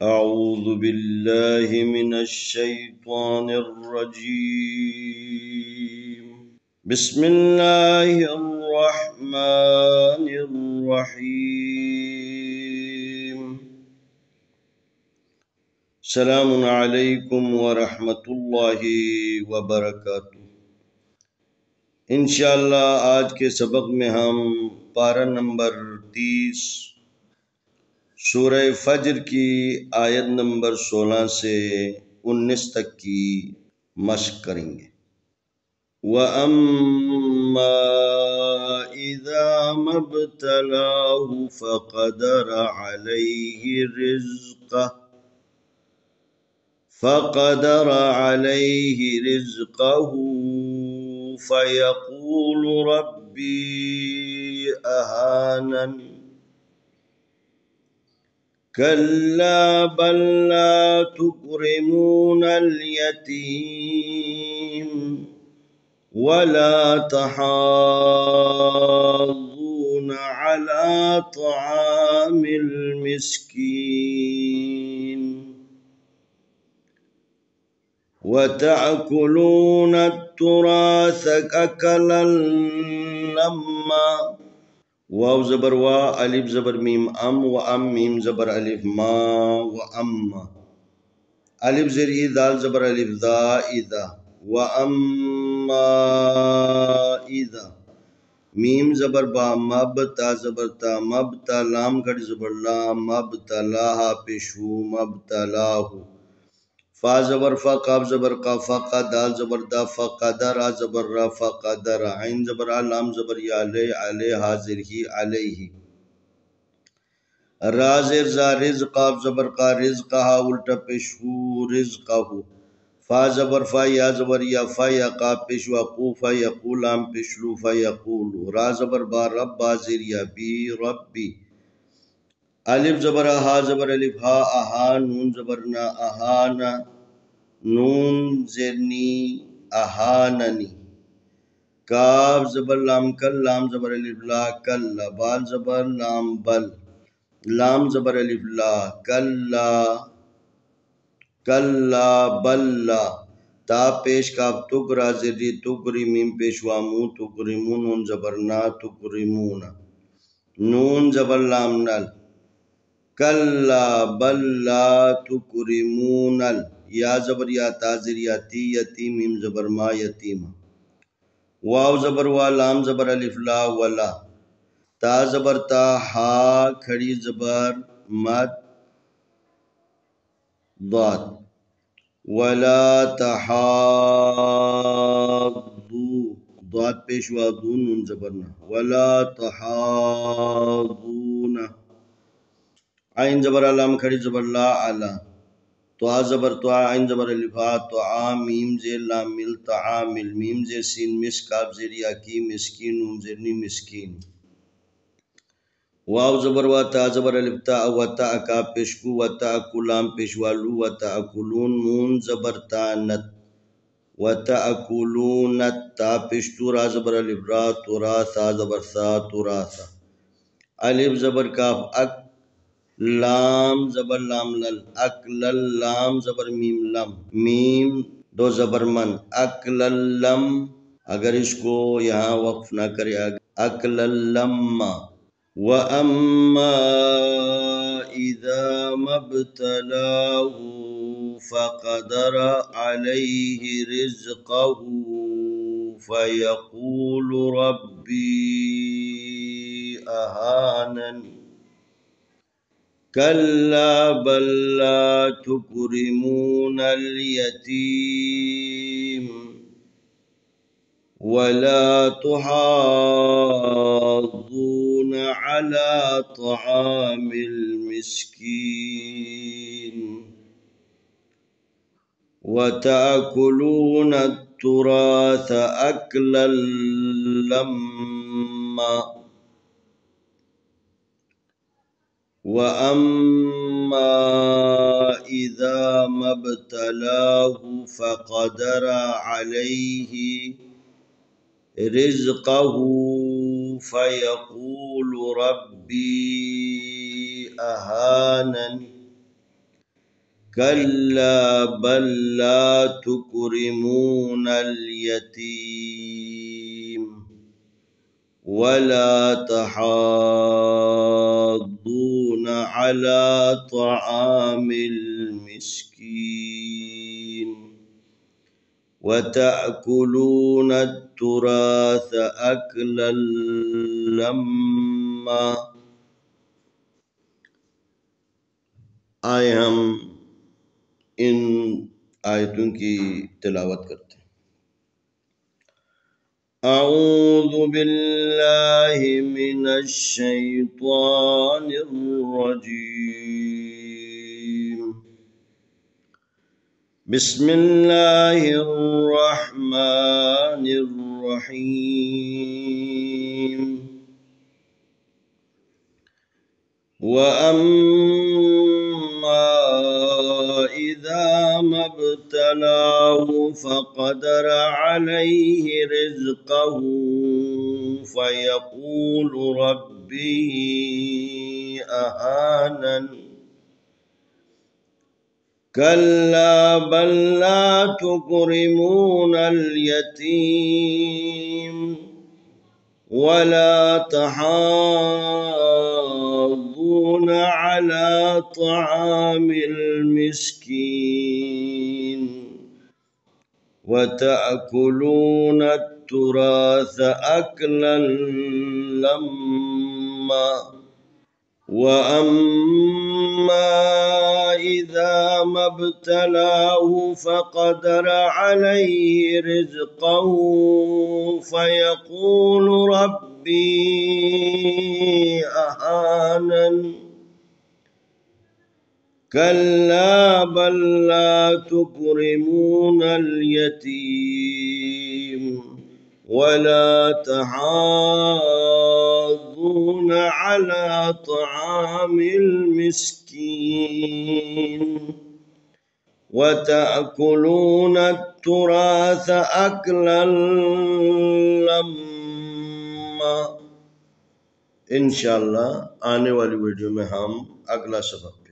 أعوذ بالله من الشيطان الرجيم. بسم الله الرحمن الرحيم. السلام عليكم ورحمة الله وبركاته। इंशाअल्लाह आज के सबक में हम पारा नंबर 30 सूरह फज्र की आयत नंबर 16 से 19 तक की मश्क करेंगे। वअम्मा इज़ा मब्तलाहु फ़क़दर अलैहि रिज़्क़हु फ़यक़ूलु रब्बी अहानन कल्ला बल ला तुक्रिमूनल यतीम वला तहाज़्ज़ून अला तआमिल मिस्कीन वतअकुलून तुरास अकलन लम्मा। वाव ज़बर वा, अलिफ ज़बर मीम अम, व अम मीम ज़बर अलिफ मा, व अम्मा। अलिफ ज़ेर ई, दाल ज़बर अलिफ दा, इदा। व अम्मा इदा, मीम ज़बर बा, मब ता ज़बर ता, मब ता लाम गढ़ ज़बर ला, मब तलाहा पेशू, मब तलाहू। फा ज़बर फा, काफ ज़बर का, फ़ा दाल ज़बर दा, फ़क़दरा ज़बर रा, फ़क़दरा। ऐन ज़बर आ, लाम ज़बर या, ले अले हाजिर ही अलैहि। रा ज़ेर ज़ा, रिज़ काफ ज़बर का, रिज़्क़हा उल्टा पेशू, रिज़्क़हू। फा ज़बर फा, या ज़बर या, फा या काफ पेशू, अकू फा यकू, लाम पेशलू फा यकूलू। रा ज़बर बा, रब बा ज़ेर या, बी रब्बी। अलिफ ज़बर हा, ज़बर अलिफ हा, अहा, नून ज़बर ना, अहाना, नून ज़ेरनी, अहाननी। काफ ज़बर लाम कल, लाम ज़बर अलिफ ला, कल्ला। बाल ज़बर लाम बल, लाम ज़बर अलिफ ला, कल्ला, कल्ला बल्ला। ता पेश काफ तुगरा ज़ेरी, तुगरी मीम पेशवा मू, तुगरिमून, नून ज़बर ना, तुगरिमूना। नून ज़बर लाम नल, कल्ला बल्ला तुकरिमूनल। या ज़बर या, ताज़िर याती, यती मीम ज़बर मा, यतीमा। वाव ज़बर वा, लाम ज़बर अलिफ ला, वला। ता ज़बर ता, हा खड़ी ज़बर मद, दाद। वला तहाज़्ज़ू, दाद पेशवा दून, नून ज़बर ना, वला तहाज़्ज़ूना। आइन ज़बर लाम खड़ी ज़बर ला, अला। त्वा ज़बर त्वा, आइन ज़बर अलिफ हा, त्वा मीम ज़ेर लाम मिल, तआमिल। मीम ज़ेर सीन मिस, काफ ज़ेर या की, मिस्कीन, नून ज़ेरनी, मिस्कीन। वाव ज़बर वा, ता ज़बर अलिफ ता, व ता काफ पेशकू, व ताअकु लाम पेशवालू, व ताअकुलून, नून ज़बर ता नत, व ताअकुलूनत। ता पेशतू, रा ज़बर अलिफ रा, तुरासा ज़बर सा, तुरासा। अलिफ ज़बर काफ अक, लाम ज़बर लाम लल, अकलल। लाम ज़बर मीम लम, मीम दो ज़बर मन, अकलल्लम। अगर इसको यहाँ वक्फ ना करे, अकलल्लम्मा। व अम्मा इज़ा मब्तलाहु फ़क़दर अलैहि रिज़्क़हु फ़यक़ूलु रब्बी अहानन कल्ला बल ला तुक्रिमूनल यतीम वला तुहाज़्ज़ून अला तआमिल मिस्कीन वतअकुलून तुरास अकलन लम्मा। वअम्मा इज़ा मब्तलाहु फ़क़दर अलैहि रिज़्क़हु फ़यक़ूलु रब्बी अहानन كلا بل لا تكرمون اليتيم ولا تحاضون على طعام المسكين وتأكلون التراث أكلا لما آئے ہم ان آیتوں کی تلاوت کرتے ہیں۔ اعوذ باللہ من الشیطان الرجیم بسم اللہ الرحمن الرحیم وَأَمَّا إِذَا مَا ابْتَلَاهُ فَقَدَرَ عَلَيْهِ رِزْقَهُ فَيَقُولُ رَبِّي أَهَانَنِ كَلَّا بَل لَّا تُكْرِمُونَ الْيَتِيمَ وَلَا تَحَاضُّونَ عَلَى طَعَامِ الْمِسْكِينِ وَتَأْكُلُونَ التُّرَاثَ أَكْلًا لَمًّا وَأَمَّا إِذَا مَا ابْتَلَاهُ فَقَدَرَ عَلَيْهِ رِزْقَهُ فَيَقُولُ رَبِّي أَهَانَنِ كَلَّا بَل لَّا تُكْرِمُونَ الْيَتِيمَ وَلَا تَحَاضُّونَ عَلَى طَعَامِ الْمِسْكِينِ وَتَأْكُلُونَ التُّرَاثَ أَكْلًا لَمًّا۔ انشاءاللہ آنے والی ویڈیو میں ہم اگلا سبق